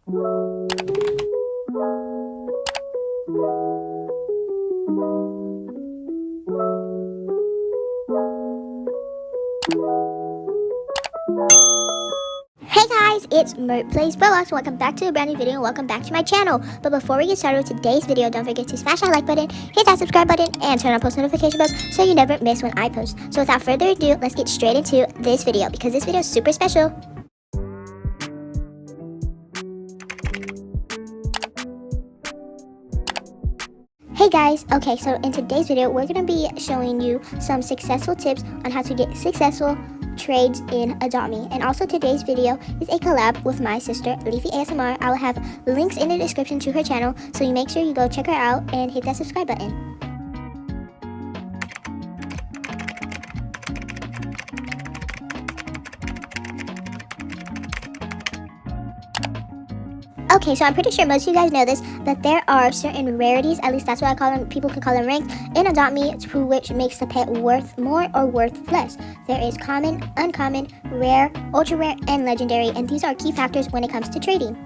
Hey guys, it's Mert Plays Roblox. Welcome back to a brand new video and welcome back to my channel. But before we get started with today's video, don't forget to smash that like button, hit that subscribe button, and turn on post notification bells so you never miss when I post. So without further ado, let's get straight into this video because this video is super special. Hey guys, okay, so in today's video, we're going to be showing you some successful tips on how to get successful trades in Adopt Me. And also today's video is a collab with my sister, Leafy ASMR. I will have links in the description to her channel, so you make sure you go check her out and hit that subscribe button. Okay, so I'm pretty sure most of you guys know this, but there are certain rarities, at least that's what I call them, people could call them ranks, in Adopt Me, to which makes the pet worth more or worth less. There is common, uncommon, rare, ultra rare, and legendary, and these are key factors when it comes to trading.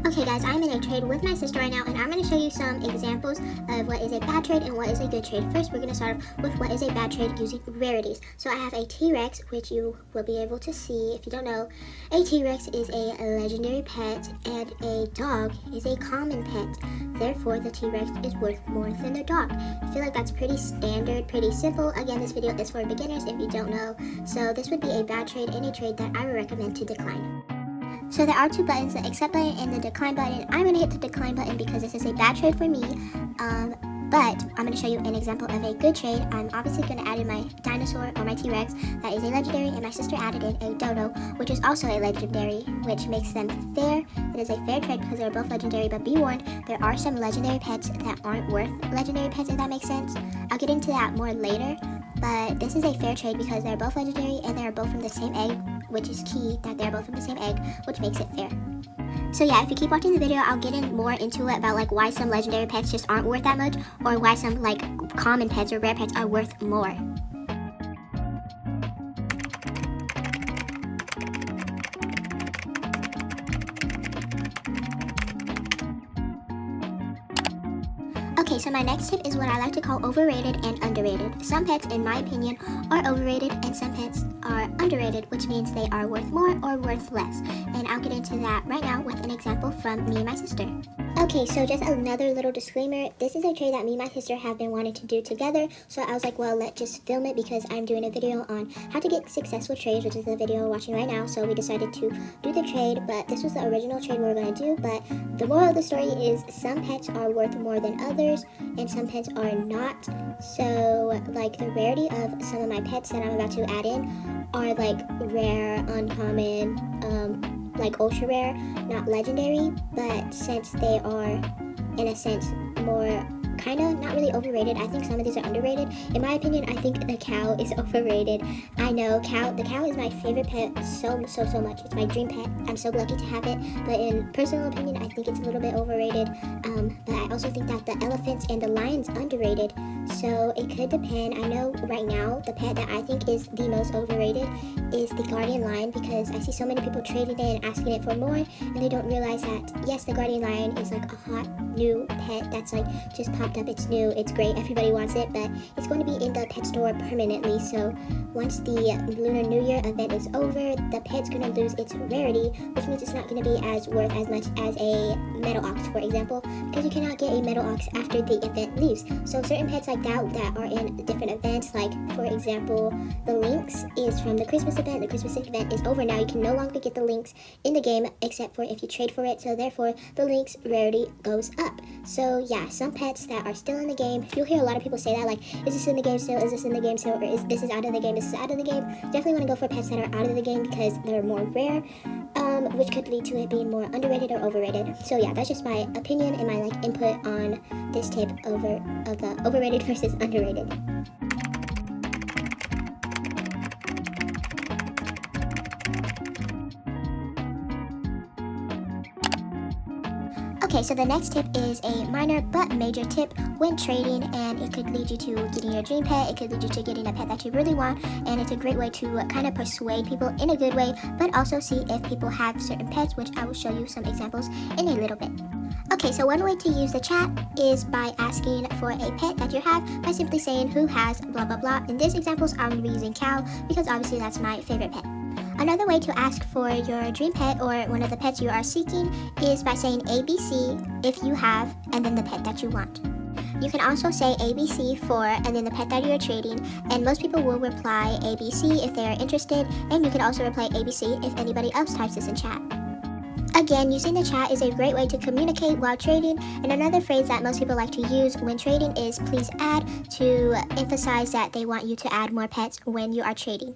Okay guys, I'm in a trade with my sister right now, and I'm going to show you some examples of what is a bad trade and what is a good trade. First, we're going to start off with what is a bad trade using rarities. So I have a T-Rex, which you will be able to see if you don't know. A T-Rex is a legendary pet, and a dog is a common pet. Therefore, the T-Rex is worth more than the dog. I feel like that's pretty standard, pretty simple. Again, this video is for beginners if you don't know. So this would be a bad trade and a trade that I would recommend to decline. So there are two buttons, the accept button and the decline button. I'm going to hit the decline button because this is a bad trade for me. But I'm going to show you an example of a good trade. I'm obviously going to add in my dinosaur or my T-Rex. That is a legendary, and my sister added in a dodo, which is also a legendary, which makes them fair. It is a fair trade because they're both legendary, but be warned, there are some legendary pets that aren't worth legendary pets, if that makes sense. I'll get into that more later, but this is a fair trade because they're both legendary and they're both from the same egg, which is key that they're both from the same egg, which makes it fair. So yeah, if you keep watching the video, I'll get in more into it about like why some legendary pets just aren't worth that much, or why some like common pets or rare pets are worth more. Okay, so my next tip is what I like to call overrated and underrated. Some pets, in my opinion, are overrated and some pets are underrated, which means they are worth more or worth less. And I'll get into that right now with an example from me and my sister. Okay, so just another little disclaimer. This is a trade that me and my sister have been wanting to do together. So I was like, well, let's just film it because I'm doing a video on how to get successful trades, which is the video we're watching right now. So we decided to do the trade, but this was the original trade we were going to do. But the moral of the story is some pets are worth more than others, and some pets are not. So like the rarity of some of my pets that I'm about to add in are like rare, uncommon, like ultra rare, not legendary, but since they are in a sense more kind of not really overrated, I think some of these are underrated. In my opinion, I think the cow is overrated. I know the cow is my favorite pet so much. It's my dream pet. I'm so lucky to have it, but in personal opinion, I think it's a little bit overrated. But I also think that the elephants and the lions underrated, so it could depend. I know right now the pet that I think is the most overrated is the guardian lion, because I see so many people trading it and asking it for more, and they don't realize that yes, the guardian lion is like a hot new pet that's like just popped up. It's new, it's great, everybody wants it, but it's going to be in the pet store permanently. So once the Lunar New Year event is over, the pet's going to lose its rarity, which means it's not going to be as worth as much as a metal ox, for example, because you cannot get a metal ox after the event leaves. So certain pets like that are in different events, like for example, the lynx is from the Christmas event. The Christmas event is over now. You can no longer get the lynx in the game except for if you trade for it, so therefore the lynx rarity goes up. So yeah, some pets that are still in the game, you'll hear a lot of people say that, like, is this in the game still, is this in the game still, or is this is out of the game, this is out of the game. Definitely want to go for pets that are out of the game because they're more rare, which could lead to it being more underrated or overrated. So yeah, that's just my opinion and my like input on this tip of the overrated versus underrated. Okay, so the next tip is a minor but major tip when trading, and it could lead you to getting your dream pet. It could lead you to getting a pet that you really want, and it's a great way to kind of persuade people in a good way, but also see if people have certain pets, which I will show you some examples in a little bit. Okay, so one way to use the chat is by asking for a pet that you have by simply saying who has blah blah blah. In this examples, I'm going to be using cow because obviously that's my favorite pet. Another way to ask for your dream pet or one of the pets you are seeking is by saying ABC if you have, and then the pet that you want. You can also say ABC for and then the pet that you're trading, and most people will reply ABC if they are interested, and you can also reply ABC if anybody else types this in chat. Again, using the chat is a great way to communicate while trading, and another phrase that most people like to use when trading is please add, to emphasize that they want you to add more pets when you are trading.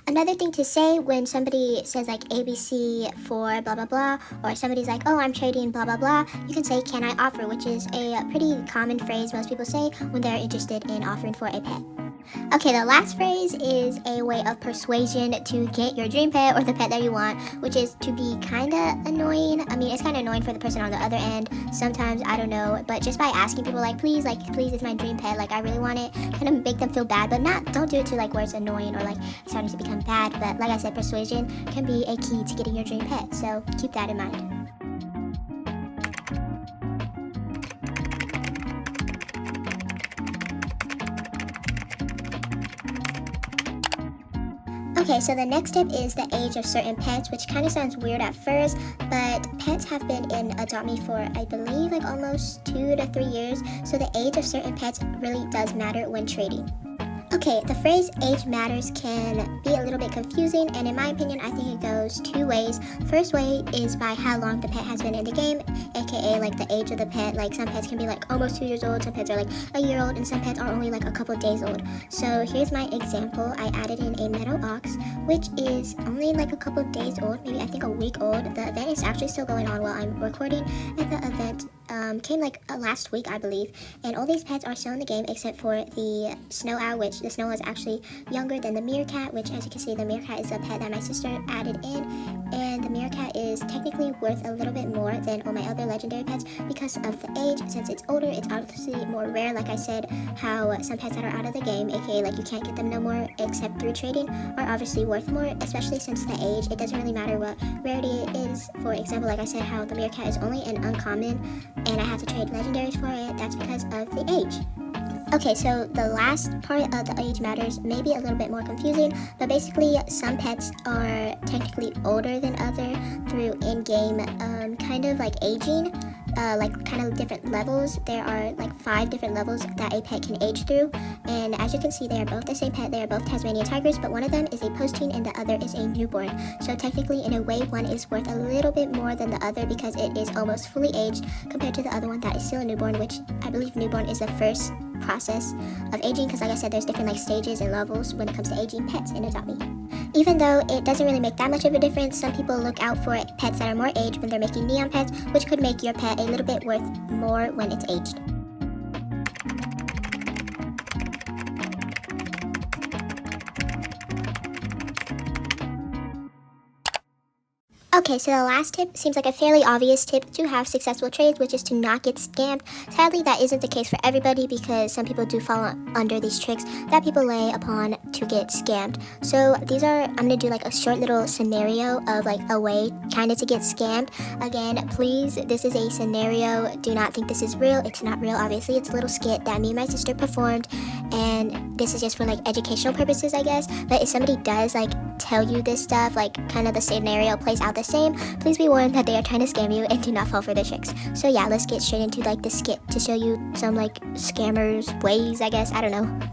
Another thing to say when somebody says like ABC for blah blah blah, or somebody's like, oh, I'm trading blah blah blah, you can say can I offer, which is a pretty common phrase most people say when they're interested in offering for a pet. Okay, the last phrase is a way of persuasion to get your dream pet or the pet that you want, which is to be kind of annoying. I mean, it's kind of annoying for the person on the other end. Sometimes, I don't know, but just by asking people like, please, it's my dream pet, like, I really want it, kind of make them feel bad, but don't do it to like where it's annoying or like starting to become bad. But like I said, persuasion can be a key to getting your dream pet, so keep that in mind. Okay, so the next tip is the age of certain pets, which kind of sounds weird at first, but pets have been in Adopt Me for, I believe, like almost 2 to 3 years, so the age of certain pets really does matter when trading. Okay, the phrase age matters can be a little bit confusing, and in my opinion, I think it goes 2 ways. First way is by how long the pet has been in the game, aka like the age of the pet. Like some pets can be like almost 2 years old, some pets are like a year old, and some pets are only like a couple days old. So here's my example. I added in a meadow ox, which is only like a couple days old, maybe I think a week old. The event is actually still going on while I'm recording, and the event came like last week, I believe, and all these pets are still in the game except for the snow owl, which the snow owl is actually younger than the meerkat, which as you can see, the meerkat is a pet that my sister added in, and the meerkat is technically worth a little bit more than all my other legendary pets because of the age. Since it's older, it's obviously more rare. Like I said, how some pets that are out of the game, aka like you can't get them no more except through trading, are obviously worth more, especially since the age. It doesn't really matter what rarity it is. For example, like I said, how the meerkat is only an uncommon and I have to trade legendaries for it. That's because of the age. Okay, so the last part of the age matters may be a little bit more confusing, but basically some pets are technically older than other through in-game kind of like aging, like kind of different levels. There are like 5 different levels that a pet can age through, and as you can see, they are both the same pet. They are both Tasmanian tigers, but one of them is a post-teen and the other is a newborn. So technically, in a way, one is worth a little bit more than the other because it is almost fully aged compared to the other one that is still a newborn, which I believe newborn is the first process of aging, because like I said, there's different like stages and levels when it comes to aging pets in Adopt Me. Even though it doesn't really make that much of a difference, some people look out for pets that are more aged when they're making neon pets, which could make your pet a little bit worth more when it's aged. Okay, so the last tip seems like a fairly obvious tip to have successful trades, which is to not get scammed. Sadly, that isn't the case for everybody because some people do fall under these tricks that people lay upon to get scammed. So I'm going to do like a short little scenario of like a way kind of to get scammed. Again, please, this is a scenario. Do not think this is real. It's not real, obviously. It's a little skit that me and my sister performed, and this is just for like educational purposes, I guess. But if somebody does like tell you this stuff, like kind of the scenario plays out the same, please be warned that they are trying to scam you and do not fall for their tricks. So yeah, let's get straight into like the skit to show you some like scammers ways, I guess. I don't know.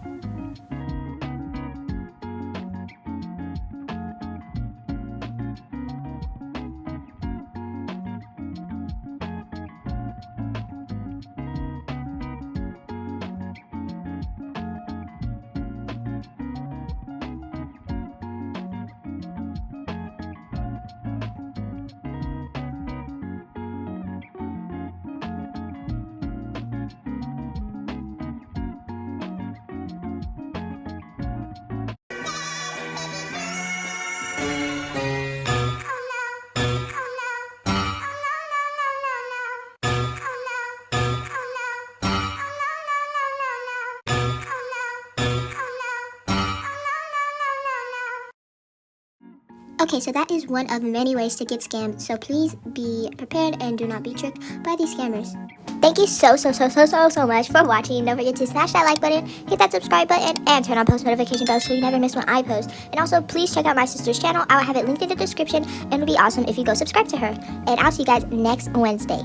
Okay, so that is one of many ways to get scammed, so please be prepared and do not be tricked by these scammers. Thank you so much for watching. Don't forget to smash that like button, hit that subscribe button, and turn on post notification bell so you never miss when I post. And also, please check out my sister's channel. I'll have it linked in the description, and it would be awesome if you go subscribe to her. And I'll see you guys next Wednesday.